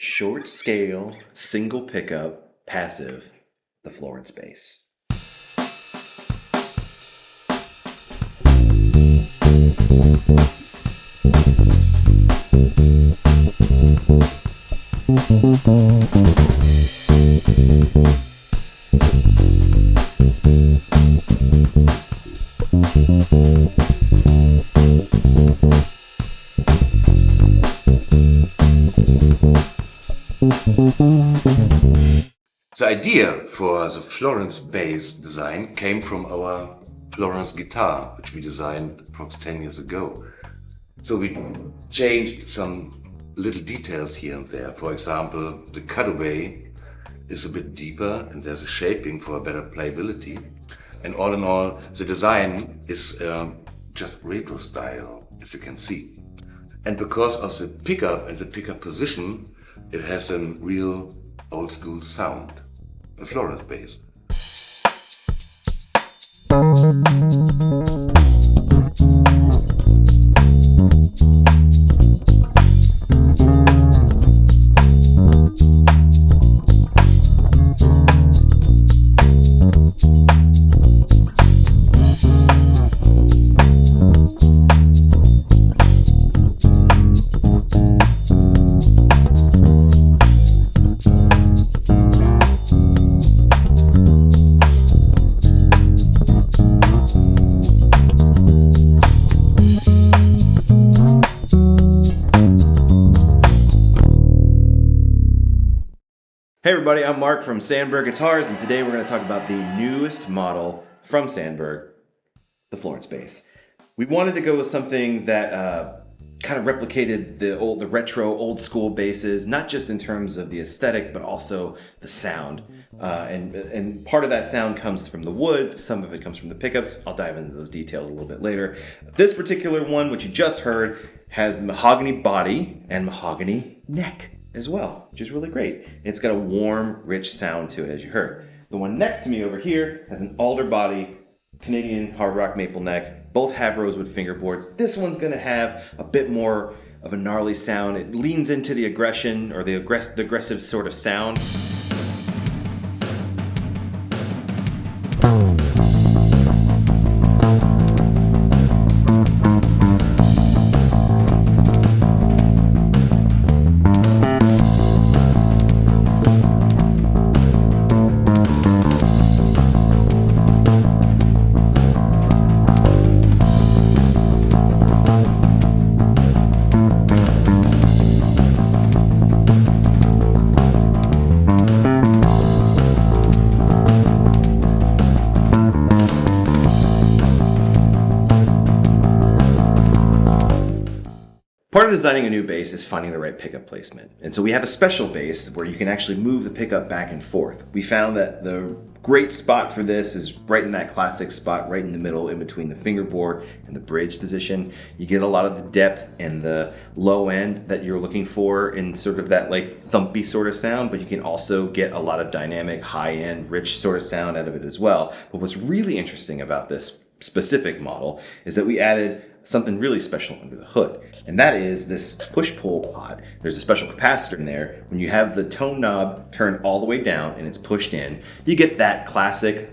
Short scale, single pickup, passive, the Florence bass. The idea for the Florence bass design came from our Florence guitar, which we designed approximately 10 years ago. So we changed some little details here and there. For example, the cutaway is a bit deeper and there's a shaping for a better playability. And all in all, the design is just retro style, as you can see. And because of the pickup and the pickup position, it has a real old school sound, a Florence bass. Hey everybody, I'm Mark from Sandberg Guitars, and today we're going to talk about the newest model from Sandberg, the Florence bass. We wanted to go with something that kind of replicated the retro, old school basses, not just in terms of the aesthetic, but also the sound. And part of that sound comes from the woods, some of it comes from the pickups. I'll dive into those details a little bit later. This particular one, which you just heard, has mahogany body and mahogany neck as well, which is really great. It's got a warm, rich sound to it, as you heard. The one next to me over here has an alder body, Canadian hard rock maple neck. Both have rosewood fingerboards. This one's going to have a bit more of a gnarly sound. It leans into the aggression or the aggressive sort of sound. Part of designing a new bass is finding the right pickup placement. And so we have a special bass where you can actually move the pickup back and forth. We found that the great spot for this is right in that classic spot, right in the middle, in between the fingerboard and the bridge position. You get a lot of the depth and the low end that you're looking for in sort of that like thumpy sort of sound, but you can also get a lot of dynamic, high-end, rich sort of sound out of it as well. But what's really interesting about this specific model is that we added something really special under the hood, and that is this push-pull pod. There's a special capacitor in there. When you have the tone knob turned all the way down and it's pushed in, you get that classic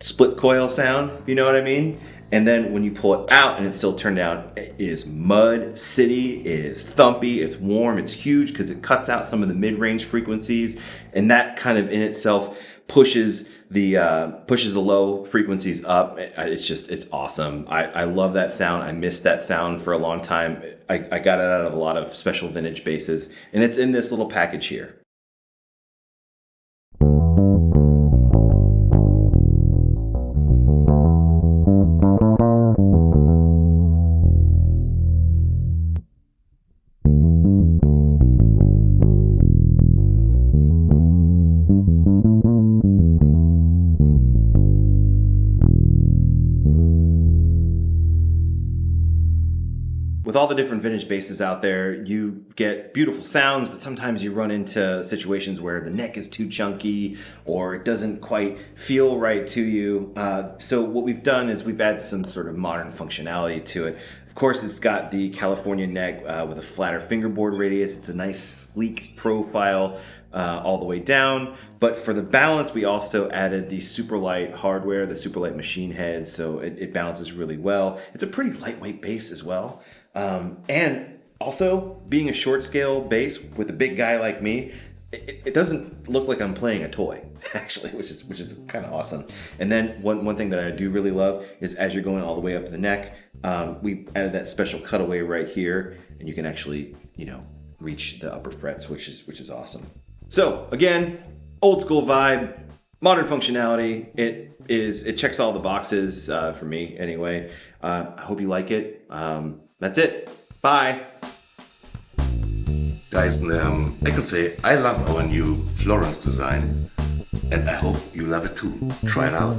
split coil sound, you know what I mean? And then when you pull it out and it's still turned down, it is mud city, it is thumpy, it's warm, it's huge because it cuts out some of the mid-range frequencies, and that kind of in itself pushes the low frequencies up. It's awesome. I love that sound. I missed that sound for a long time. I got it out of a lot of special vintage basses, and it's in this little package here. With all the different vintage basses out there, you get beautiful sounds, but sometimes you run into situations where the neck is too chunky or it doesn't quite feel right to you. So what we've done is we've added some sort of modern functionality to it. Of course, it's got the California neck with a flatter fingerboard radius. It's a nice sleek profile all the way down. But for the balance, we also added the Superlight hardware, the Superlight machine head, so it balances really well. It's a pretty lightweight bass as well. And also, being a short scale bass with a big guy like me, it doesn't look like I'm playing a toy, actually, which is kind of awesome. And then one thing that I do really love is as you're going all the way up the neck, we added that special cutaway right here, and you can actually, reach the upper frets, which is awesome. So again, old school vibe, modern functionality. It checks all the boxes for me anyway. I hope you like it. That's it. Bye. Guys, I can say I love our new Florence design, and I hope you love it too. Try it out.